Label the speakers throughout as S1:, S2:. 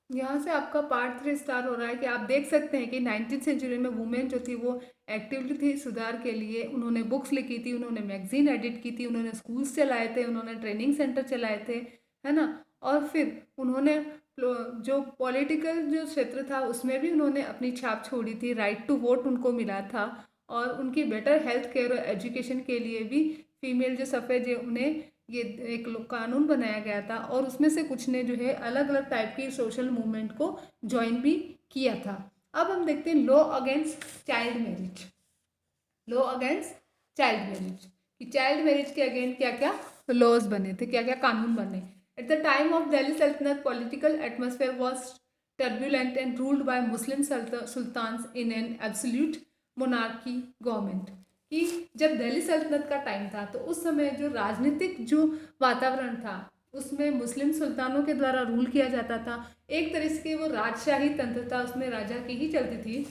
S1: यहाँ से आपका पार्ट 3 स्टार्ट हो रहा है कि आप देख सकते हैं कि 19th सेंचुरी में वुमेन जो थी वो एक्टिवली थी सुधार के लिए। उन्होंने बुक्स लिखी थी, उन्होंने मैगजीन एडिट की थी, उन्होंने स्कूल्स चलाए थे, उन्होंने ट्रेनिंग सेंटर चलाए थे, है ना। और फिर उन्होंने जो पॉलिटिकल जो क्षेत्र था उसमें भी उन्होंने अपनी छाप छोड़ी थी। राइट टू वोट उनको मिला था और उनकी बेटर हेल्थ केयर और एजुकेशन के लिए भी फीमेल जो सफ़ेद है उन्हें ये एक कानून बनाया गया था और उसमें से कुछ ने जो है अलग अलग टाइप की सोशल मूवमेंट को ज्वाइन भी किया था। अब हम देखते हैं law against child marriage. Law against child marriage कि चाइल्ड मैरिज के अगेंस्ट क्या क्या लॉज बने थे, क्या क्या कानून बने। At the time of Delhi sultanate political atmosphere was turbulent and ruled by Muslim sultans in an absolute monarchy government. कि जब दिल्ली सल्तनत का टाइम था तो उस समय जो राजनीतिक जो वातावरण था उसमें मुस्लिम सुल्तानों के द्वारा रूल किया जाता था। एक तरह से वो राजशाही तंत्र था, उसमें राजा की ही चलती थी।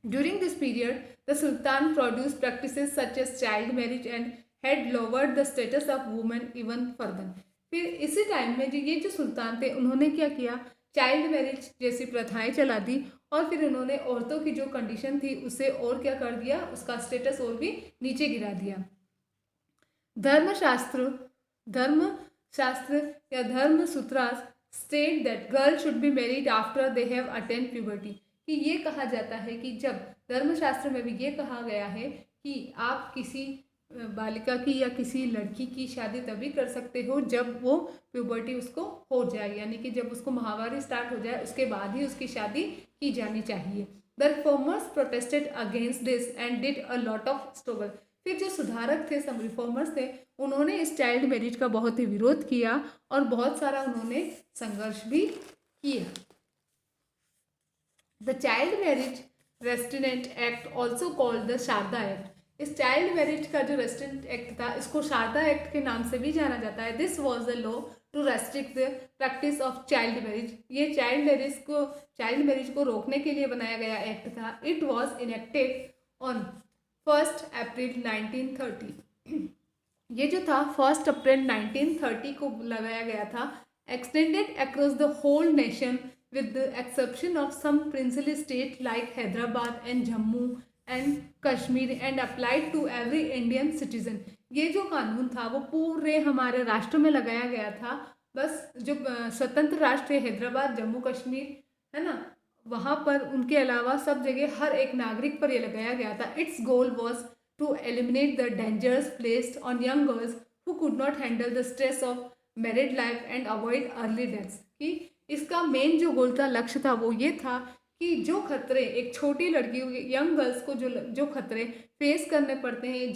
S1: During this period, the Sultan produced practices such as child marriage and had lowered the status of women even further. फिर इसी टाइम में जो ये जो सुल्तान थे उन्होंने क्या किया, चाइल्ड मैरिज जैसी प्रथाएं चला दी और फिर उन्होंने औरतों की जो कंडीशन थी उसे और क्या कर दिया, उसका स्टेटस और भी नीचे गिरा दिया। धर्मशास्त्र धर्मशास्त्र या Dharma sutras state that girl should be married after they have attend puberty. कि ये कहा जाता है कि जब धर्मशास्त्र में भी ये कहा गया है कि आप किसी बालिका की या किसी लड़की की शादी तभी कर सकते हो जब वो प्यूबर्टी उसको हो जाए, यानी कि जब उसको माहवारी स्टार्ट हो जाए उसके बाद ही उसकी शादी की जानी चाहिए। The reformers protested against this and did a lot of struggle. फिर जो सुधारक थे, सब रिफॉर्मर्स थे, उन्होंने इस चाइल्ड मैरिज का बहुत ही विरोध किया और बहुत सारा उन्होंने संघर्ष भी किया। The child marriage restraint act also called the Sharda act. इस चाइल्ड मैरिज का जो रेस्ट्रिनेंट एक्ट था इसको शारदा एक्ट के नाम से भी जाना जाता है। This was the law to restrict the practice of child marriage. ये चाइल्ड मैरिज को रोकने के लिए बनाया गया एक्ट था। It was enacted on 1 April 1930। ये जो था 1 अप्रैल 1930 को लगाया गया था। Extended across the whole nation with the exception of some princely state like Hyderabad and Jammu and Kashmir and applied to every Indian citizen। ये जो कानून था वो पूरे हमारे राष्ट्र में लगाया गया था। बस जो स्वतंत्र राष्ट्र है हैदराबाद, जम्मू कश्मीर, है ना, वहाँ पर उनके अलावा सब जगह हर एक नागरिक पर ये लगाया गया था। Its goal was to eliminate the dangers placed on young girls who could not handle the stress of married life and avoid early deaths. कि इसका मेन जो गोल था, लक्ष्य था, वो ये था कि जो खतरे एक छोटी लड़कियों यंग गर्ल्स को जो खतरे फेस करने पड़ते हैं,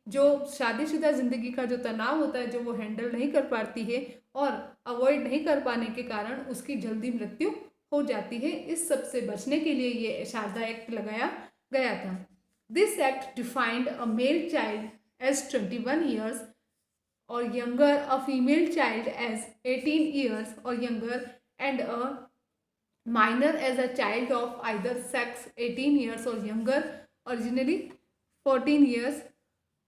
S1: जो शादीशुदा ज़िंदगी का जो तनाव होता है जो वो हैंडल नहीं कर पाती है और अवॉइड नहीं कर पाने के कारण उसकी जल्दी मृत्यु हो जाती है, इस सब से बचने के लिए ये शारदा एक्ट लगाया गया था। This act defined a male child age 21 years or younger, a female child as 18 years or younger, and a minor as a child of either sex 18 years or younger, originally 14 years.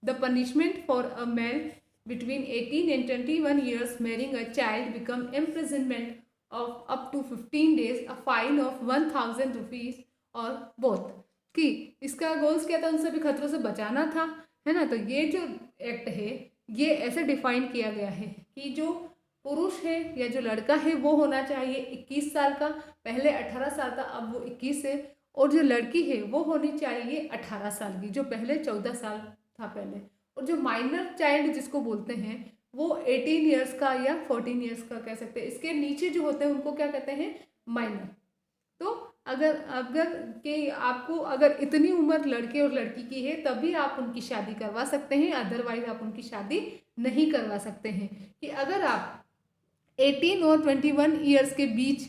S1: The punishment for a male between 18 and 21 years marrying a child become imprisonment of up to 15 days, a fine of 1000 rupees or both। कि इसका goals क्या था, उन सभी खतरों से बचाना था, है ना। तो ये जो एक्ट है ये ऐसे डिफाइन किया गया है कि जो पुरुष है या जो लड़का है वो होना चाहिए 21 साल का, पहले 18 साल था अब वो 21 है, और जो लड़की है वो होनी चाहिए 18 साल की, जो पहले 14 साल था पहले। और जो माइनर चाइल्ड जिसको बोलते हैं वो 18 ईयर्स का या 14 ईयर्स का कह सकते हैं, इसके नीचे जो होते हैं उनको क्या कहते हैं, माइनर। तो अगर अगर कि आपको अगर इतनी उम्र लड़के और लड़की की है तभी आप उनकी शादी करवा सकते हैं, अदरवाइज आप उनकी शादी नहीं करवा सकते हैं। कि अगर आप 18 और 21 ईयर्स के बीच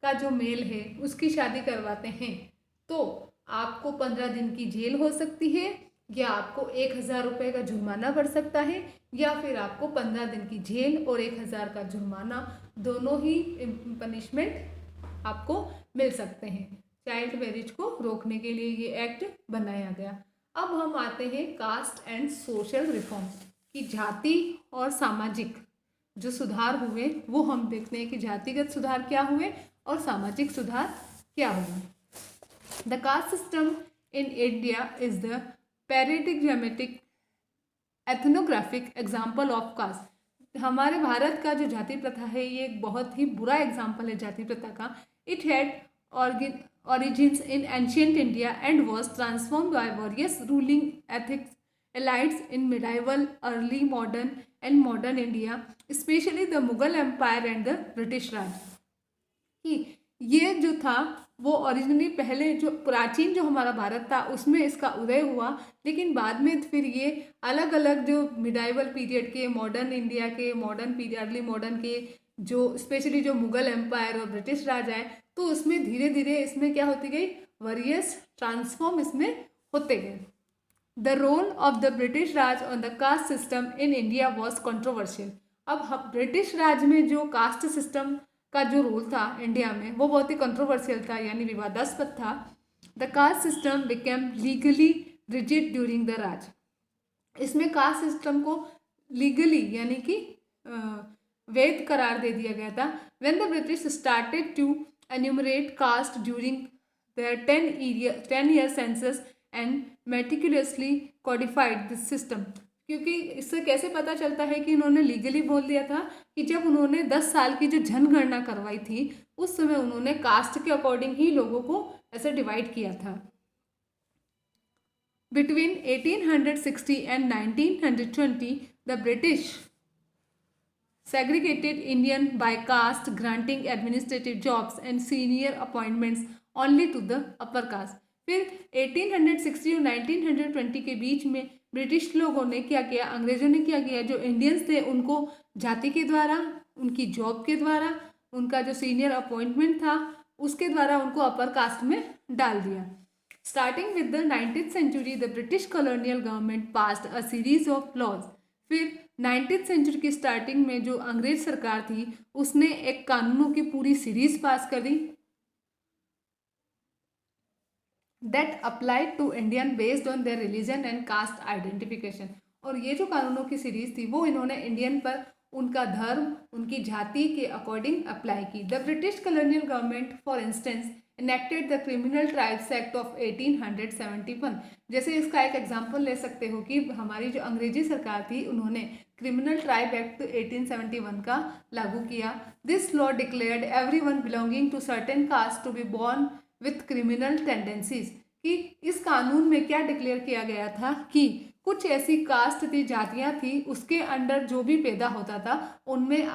S1: का जो मेल है उसकी शादी करवाते हैं तो आपको 15 दिन की जेल हो सकती है, या आपको 1000 रुपये का जुर्माना पड़ सकता है, या फिर आपको 15 दिन की जेल और 1000 का जुर्माना, दोनों ही पनिशमेंट आपको मिल सकते हैं। चाइल्ड मैरिज को रोकने के लिए ये एक्ट बनाया गया। अब हम आते हैं कास्ट एंड सोशल रिफॉर्म की जाति और सामाजिक जो सुधार हुए वो हम देखते हैं कि जातिगत सुधार क्या हुए और सामाजिक सुधार क्या होगा। The caste system in India is the paradigmatic ethnographic example of caste. हमारे भारत का जो जाति प्रथा है ये एक बहुत ही बुरा एग्जाम्पल है जाति प्रथा का। It had origins in ancient India and was transformed by various ruling ethics elites in medieval, early modern and modern India, especially the Mughal Empire and the British Raj। कि ये जो था वो ओरिजिनली पहले जो प्राचीन जो हमारा भारत था उसमें इसका उदय हुआ, लेकिन बाद में फिर ये अलग अलग जो मिडाइवल पीरियड के, मॉडर्न इंडिया के, मॉडर्न पीरियड, अर्ली मॉडर्न के, जो स्पेशली जो मुगल एम्पायर और ब्रिटिश राज आए, तो उसमें धीरे धीरे इसमें क्या होती गई, वेरियस ट्रांसफॉर्म इसमें होते गए। The role of the British Raj on the caste system in India was controversial. अब ब्रिटिश राज में जो कास्ट सिस्टम का जो रोल था इंडिया में वो बहुत ही कंट्रोवर्शियल था, यानी विवादास्पद था। The caste system became legally rigid during the Raj. इसमें कास्ट सिस्टम को लीगली यानी कि वैध करार दे दिया गया था। When the British started to enumerate caste during their 10-year census and meticulously codified this system। क्योंकि इससे कैसे पता चलता है कि इन्होंने लीगली बोल दिया था कि जब उन्होंने 10 साल की जो जनगणना करवाई थी उस समय उन्होंने कास्ट के अकॉर्डिंग ही लोगों को ऐसे डिवाइड किया था। Between 1860 and 1920 the British segregated Indian by caste, granting administrative jobs and senior appointments only to the upper caste। फिर 1860 और 1920 के बीच में ब्रिटिश लोगों ने क्या किया, अंग्रेजों ने क्या किया, जो इंडियंस थे उनको जाति के द्वारा, उनकी जॉब के द्वारा, उनका जो सीनियर अपॉइंटमेंट था उसके द्वारा उनको अपर कास्ट में डाल दिया। Starting with the 19th century the British colonial government passed a series of laws. फिर 19th सेंचुरी की स्टार्टिंग में जो अंग्रेज सरकार थी उसने एक कानूनों की पूरी सीरीज पास कर दी that applied to Indian based on their religion and caste identification. और ये जो कानूनों की सीरीज थी वो इन्होंने इंडियन पर उनका धर्म, उनकी जाति के अकॉर्डिंग अप्लाई की। The British colonial government for instance enacted the criminal tribes act of 1871। जैसे इसका एक एग्जाम्पल ले सकते हो कि हमारी जो अंग्रेजी सरकार थी उन्होंने क्रिमिनल ट्राइब एक्ट 1871 का लागू किया। This law declared everyone belonging to certain caste to be born with criminal tendencies. कि इस कानून में क्या डिक्लेयर किया गया था कि कुछ ऐसी कास्ट थी, जातियां थी, उसके अंडर जो भी पैदा होता था उनमें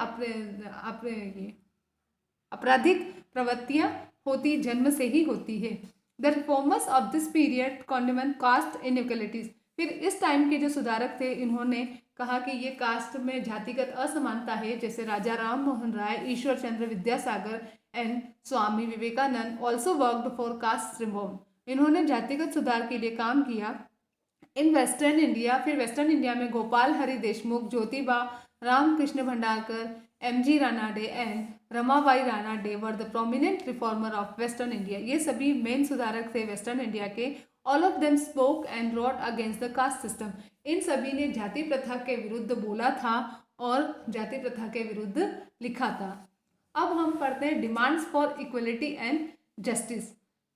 S1: आपराधिक प्रवृत्तियां होती, जन्म से ही होती है। The reformers of this period condemn caste inequalities. फिर इस टाइम के जो सुधारक थे इन्होंने कहा कि ये कास्ट में जातिगत असमानता है, जैसे Raja Ram Mohan Roy, Ishwar Chandra Vidyasagar and Swami Vivekananda also worked for caste reform. इन्होंने जातिगत सुधार के लिए काम किया। इन वेस्टर्न इंडिया, फिर वेस्टर्न इंडिया में Gopal Hari Deshmukh, Jyotiba, Ramakrishna Bhandarkar, MG Ranade and Ramabai Ranade were the prominent reformer of western India. ये सभी मेन सुधारक थे वेस्टर्न इंडिया के। All of them spoke and wrote against the caste system. इन सभी ने जाति प्रथा के विरुद्ध बोला था और जाति प्रथा के विरुद्ध लिखा था। अब हम पढ़ते हैं demands for equality and justice,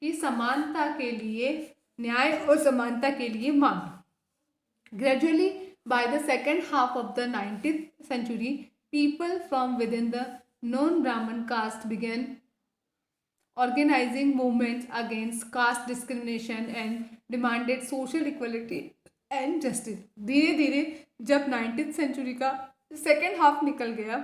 S1: की समानता के लिए, न्याय और समानता के लिए मांग। Gradually by the second half of the 19th century people from within the non-Brahmin caste began organizing movements against caste discrimination and demanded social equality and justice। धीरे धीरे जब 19th century का सेकेंड हाफ निकल गया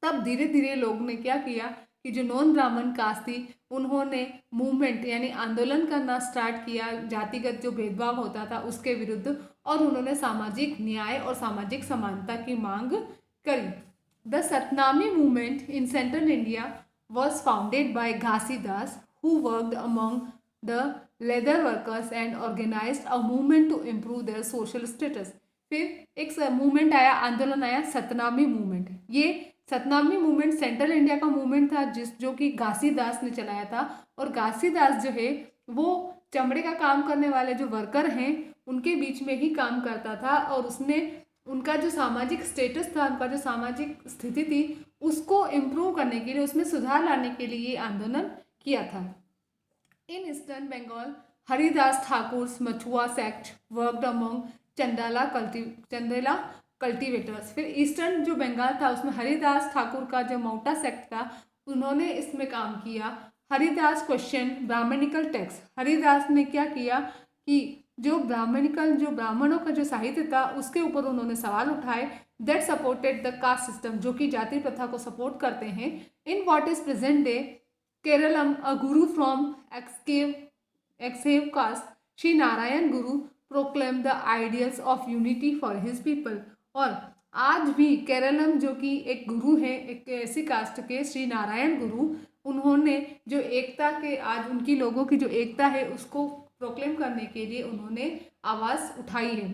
S1: तब धीरे धीरे लोगों ने क्या किया कि जो नॉन ब्राह्मण कास्ट थी उन्होंने मूवमेंट यानी आंदोलन करना स्टार्ट किया जातिगत जो भेदभाव होता था उसके विरुद्ध, और उन्होंने सामाजिक न्याय और सामाजिक समानता की मांग करी। The Satnami movement in central India was founded by Ghasidas who worked among the leather workers and organised a movement to improve their social status. फिर एक मूवमेंट आया, आंदोलन आया, सतनामी मूवमेंट। ये सतनामी मूवमेंट सेंट्रल इंडिया का मूवमेंट था जो कि घासीदास ने चलाया था। और घासीदास जो है वो चमड़े का काम करने वाले जो वर्कर हैं उनके बीच में ही काम करता था, और उसने उनका जो सामाजिक स्टेटस था, उनका जो सामाजिक स्थिति थी उसको इम्प्रूव करने के लिए, उसमें सुधार लाने के लिए ये आंदोलन किया था। इन ईस्टर्न बंगाल हरिदास ठाकुर मछुआ sect worked among Chandala cultivators. फिर ईस्टर्न जो बंगाल था उसमें हरिदास ठाकुर का जो मौटा सेक्ट था, उन्होंने इसमें काम किया। Haridas question Brahmanical text. Haridas ने क्या किया कि जो ब्राह्मणों का जो साहित्य था उसके ऊपर उन्होंने सवाल उठाए। That supported the caste system, जो कि जाति प्रथा को सपोर्ट करते हैं। In what is present day Keralam, a guru from Ezhava caste Shri Narayana Guru proclaim the ideals of unity for his people. और आज भी केरलम जो कि एक गुरु है, एक ऐसी कास्ट के श्री नारायण गुरु, उन्होंने जो एकता के, आज उनकी लोगों की जो एकता है उसको प्रोक्लेम करने के लिए उन्होंने आवाज़ उठाई है।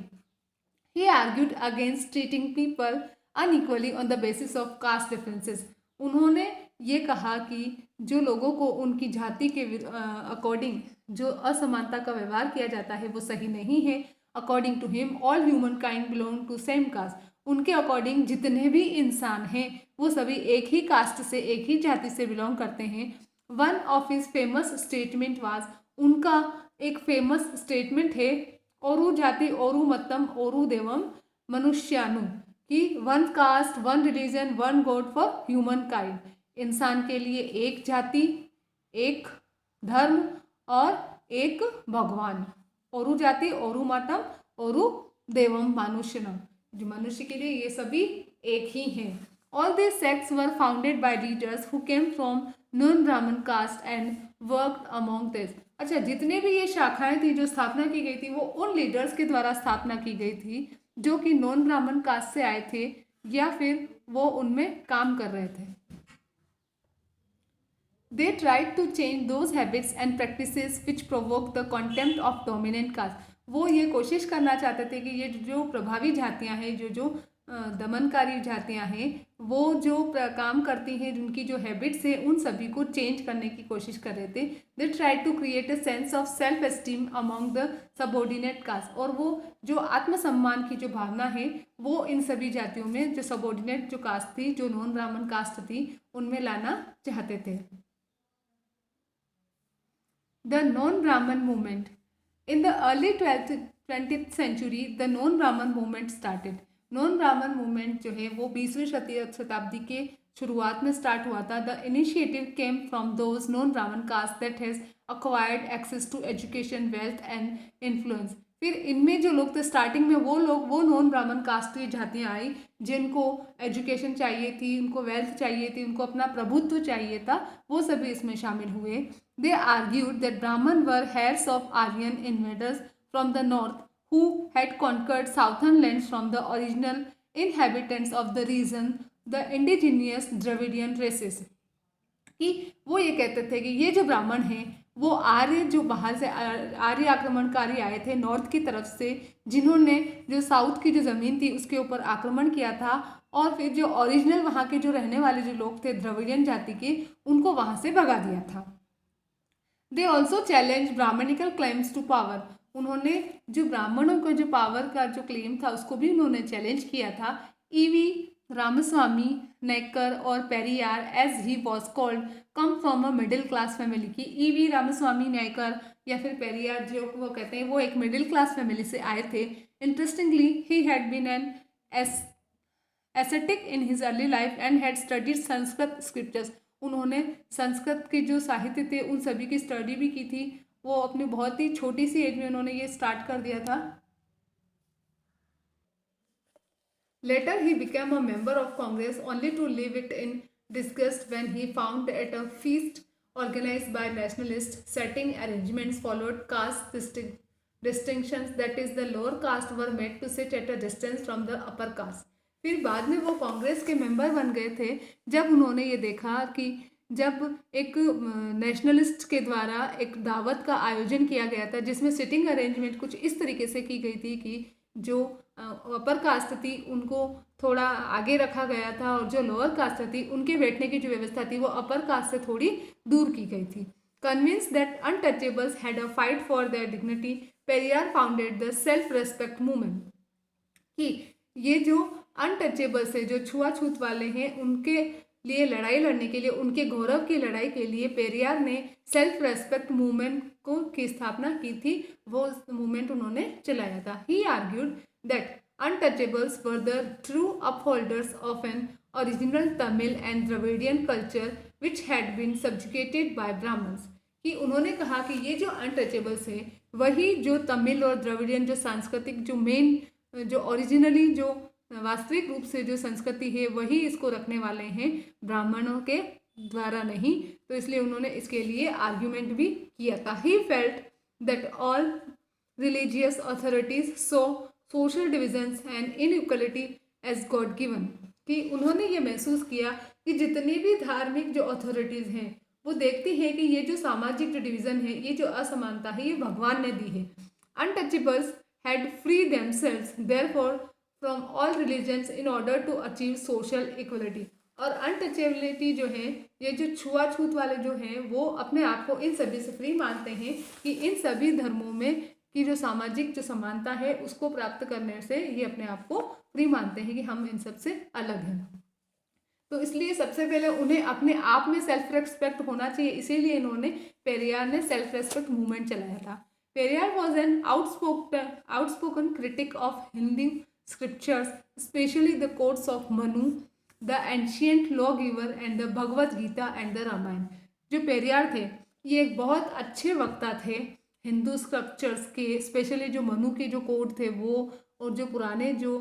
S1: He argued against treating people unequally on the basis of caste differences. उन्होंने ये कहा कि जो लोगों को उनकी जाति के अकॉर्डिंग जो असमानता का व्यवहार किया जाता है वो सही नहीं है। According to him all humankind belong to same caste. उनके अकॉर्डिंग जितने भी इंसान हैं वो सभी एक ही कास्ट से, एक ही जाति से बिलोंग करते हैं। One of his famous statement was, उनका एक फेमस स्टेटमेंट है, औरु जाति औरु मतम औरु देवम मनुष्यानु, कि one cast one religion one God for human kind. इंसान के लिए एक जाति, एक धर्म और एक भगवान। औरु जाति औरु मतम औरु देवम मनुष्यनम, जो मनुष्य के लिए ये सभी एक ही हैं। All this sects were founded by leaders who came from non Brahmin caste and worked among this. अच्छा, जितने भी ये शाखाएं थी जो स्थापना की गई थी वो उन लीडर्स के द्वारा स्थापना की गई थी जो कि नॉन ब्राह्मण कास्ट से आए थे या फिर वो उनमें काम कर रहे थे। They tried to change those habits and practices which provoke the contempt of dominant caste. वो ये कोशिश करना चाहते थे कि ये जो प्रभावी जातियां हैं, जो दमनकारी जातियां हैं, वो जो काम करती हैं, जिनकी जो हैबिट्स है, उन सभी को चेंज करने की कोशिश कर रहे थे। They try to create a sense of self esteem among the subordinate caste. और वो जो आत्मसम्मान की जो भावना है वो इन सभी जातियों में, जो सबऑर्डिनेट जो कास्ट थी, जो नॉन ब्राह्मण कास्ट थी, उनमें लाना चाहते थे। The non-Brahman movement. In the early 20th century, the non-Brahman movement started. Non-Brahman movement जो है वो 20वीं शताब्दी के शुरुआत में स्टार्ट हुआ था। The initiative came from those non-Brahman caste that has acquired access to education, wealth and influence. फिर इनमें जो लोग थे स्टार्टिंग में, वो नॉन ब्राह्मण कास्ट की जातियाँ आई जिनको एजुकेशन चाहिए थी, उनको वेल्थ चाहिए थी, उनको अपना प्रभुत्व चाहिए था, वो सभी इसमें शामिल हुए। दे argued that Brahmin were heirs of Aryan invaders from the north who had conquered southern lands from the original inhabitants of the region, the indigenous Dravidian races. कि वो ये कहते थे कि ये जो ब्राह्मण हैं वो आर्य, जो बाहर से आर्य आक्रमणकारी आए थे नॉर्थ की तरफ से, जिन्होंने जो साउथ की जो ज़मीन थी उसके ऊपर आक्रमण किया था, और फिर जो ओरिजिनल वहाँ के जो रहने वाले जो लोग थे द्रविडियन जाति के, उनको वहाँ से भगा दिया था। They also challenge Brahmanical claims to power. उन्होंने जो ब्राह्मणों का जो पावर का जो क्लेम था उसको भी उन्होंने चैलेंज किया था। ईवी रामस्वामी नायकर और Periyar, as he was called, come from a middle class family. की ईवी रामस्वामी नायकर या फिर पेरियार जो वो कहते हैं वो एक मिडिल क्लास फैमिली से आए थे। Interestingly he had been an ascetic in his early life and had studied Sanskrit scriptures. उन्होंने संस्कृत के जो साहित्य थे उन सभी की स्टडी भी की थी। वो अपनी बहुत ही छोटी सी एज में उन्होंने ये स्टार्ट कर दिया था। Later he became a member of Congress only to leave it in disgust when he found at a feast organized by nationalists setting arrangements followed caste distinctions, that is the lower caste were made to sit at a distance from the upper caste. फिर बाद में वो कांग्रेस के member बन गए थे जब उन्होंने ये देखा कि जब एक नेशनलिस्ट के द्वारा एक दावत का आयोजन किया गया था जिसमें सिटिंग अरेंजमेंट कुछ इस तरीके से की गई थी कि जो अपर कास्ट थी उनको थोड़ा आगे रखा गया था और जो लोअर कास्ट थी उनके बैठने की जो व्यवस्था थी वो अपर कास्ट से थोड़ी दूर की गई थी। Convince that untouchables had a fight for their dignity, Periyar founded the self respect movement. कि ये जो अनटचेबल्स है, जो छुआछूत वाले हैं, उनके लिए लड़ाई लड़ने के लिए, उनके गौरव की लड़ाई के लिए पेरियार ने सेल्फ रेस्पेक्ट मूवमेंट को की स्थापना की थी। वो मूवमेंट उन्होंने चलाया था। He argued that untouchables were the true upholders of an original Tamil and Dravidian culture which had been subjugated by Brahmins। कि उन्होंने कहा कि ये जो अनटचेबल्स है वही जो तमिल और द्रविडियन जो सांस्कृतिक जो मेन जो ओरिजिनली जो वास्तविक रूप से जो संस्कृति है वही इसको रखने वाले हैं, ब्राह्मणों के द्वारा नहीं। तो इसलिए उन्होंने इसके लिए आर्ग्यूमेंट भी किया था। He felt that all religious authorities saw social divisions and inequality as God given. कि उन्होंने ये महसूस किया कि जितनी भी धार्मिक जो अथॉरिटीज़ हैं वो देखती है कि ये जो सामाजिक जो डिवीज़न है, ये जो असमानता है, ये भगवान ने दी है। Untouchables had free themselves therefore from all religions in order to achieve social equality. और अनटचेबिलिटी जो है, ये जो छुआछूत वाले जो हैं वो अपने आप को इन सभी से फ्री मानते हैं कि इन सभी धर्मों में की जो सामाजिक जो समानता है उसको प्राप्त करने से ये अपने आप को फ्री मानते हैं कि हम इन सब से अलग हैं। तो इसलिए सबसे पहले उन्हें अपने आप में सेल्फ रेस्पेक्ट होना चाहिए, इसीलिए इन्होंने पेरियार ने सेल्फ रेस्पेक्ट मूवमेंट चलाया था। Periyar was an outspoken critic of Hindu scriptures, especially the codes of Manu, the ancient law giver and the Bhagavad Gita and the Ramayana. जो पेरियार थे ये एक बहुत अच्छे वक्ता थे हिंदू स्क्रिप्चर्स के, स्पेशली जो मनु के जो कोड थे वो, और जो पुराने जो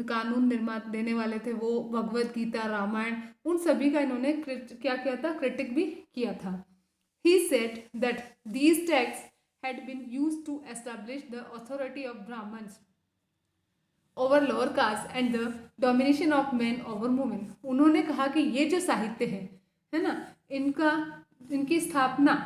S1: कानून निर्माण देने वाले थे वो, भगवद गीता, रामायण, उन सभी का इन्होंने क्या किया था, क्रिटिक भी किया था। He said that these text had been used to establish the authority of Brahmans over lower caste and the domination of men over women. उन्होंने कहा कि ये जो साहित्य है ना, इनकी स्थापना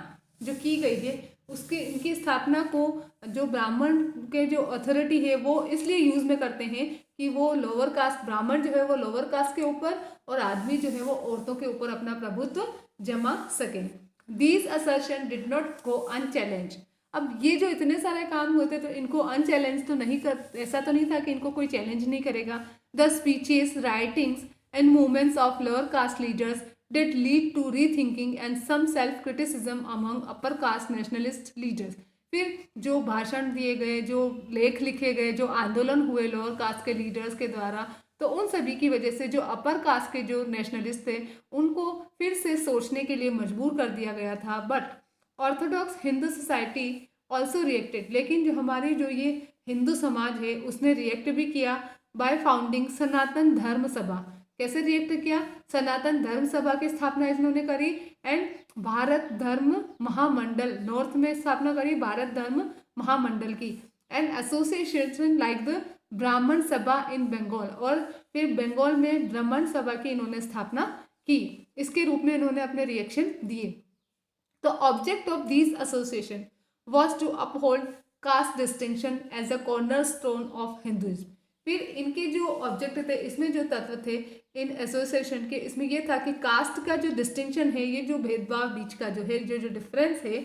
S1: जो की गई है उसके इनकी स्थापना को जो ब्राह्मण के जो अथॉरिटी है वो इसलिए यूज़ में करते हैं कि वो लोअर कास्ट, ब्राह्मण जो है वो लोअर कास्ट के ऊपर और आदमी जो है वो औरतों के ऊपर अपना प्रभुत्व जमा सके। These assertion did not go unchallenged. अब ये जो इतने सारे काम होते तो इनको अनचैलेंज तो नहीं कर, ऐसा तो नहीं था कि इनको कोई चैलेंज नहीं करेगा। The speeches, writings and movements of lower caste leaders did lead to rethinking and some self-criticism among upper caste nationalist leaders। फिर जो भाषण दिए गए, जो लेख लिखे गए, जो आंदोलन हुए लोअर कास्ट के लीडर्स के द्वारा, तो उन सभी की वजह से जो अपर कास्ट के जो नेशनलिस्ट थे उनको फिर से सोचने के लिए मजबूर कर दिया गया था। But Orthodox Hindu society also reacted. लेकिन जो हमारी जो ये हिंदू समाज है उसने रिएक्ट भी किया बाय फाउंडिंग सनातन धर्म सभा। कैसे रिएक्ट किया? सनातन धर्म सभा की स्थापना इन्होंने करी एंड भारत धर्म महामंडल, नॉर्थ में स्थापना करी भारत धर्म महामंडल की, एंड एसोसिएशन लाइक द ब्राह्मण सभा इन बंगाल। और फिर बंगाल में ब्राह्मण सभा की इन्होंने स्थापना की। इसके रूप में इन्होंने अपने रिएक्शन दिए। तो object of these association was to uphold caste distinction as a cornerstone of Hinduism. फिर इनके जो ऑब्जेक्ट थे, इसमें जो तत्व थे इन एसोसिएशन के, इसमें ये था कि कास्ट का जो डिस्टिंक्शन है, ये जो भेदभाव बीच का जो है, जो डिफरेंस है,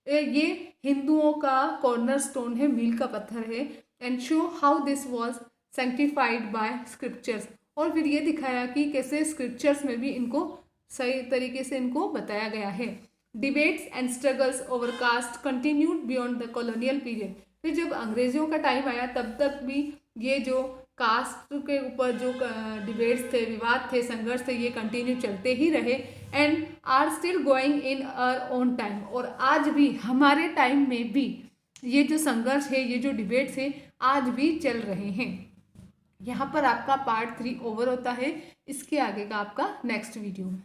S1: ये हिंदुओं का कॉर्नर स्टोन है, मील का पत्थर है। And show how this was sanctified by scriptures. और फिर ये दिखाया कि कैसे स्क्रिप्चर्स में भी इनको सही तरीके से इनको बताया गया है। Debates and struggles over caste continued beyond the colonial period. फिर जब अंग्रेजों का टाइम आया तब तक भी ये जो कास्ट के ऊपर जो डिबेट्स थे, विवाद थे, संघर्ष थे, ये कंटिन्यू चलते ही रहे and are still going in our own time. और आज भी हमारे टाइम में भी ये जो संघर्ष है, ये जो डिबेट्स है, आज भी चल रहे हैं। यहाँ पर आपका पार्ट 3 ओवर होता है। इसके आगे का आपका नेक्स्ट वीडियो में।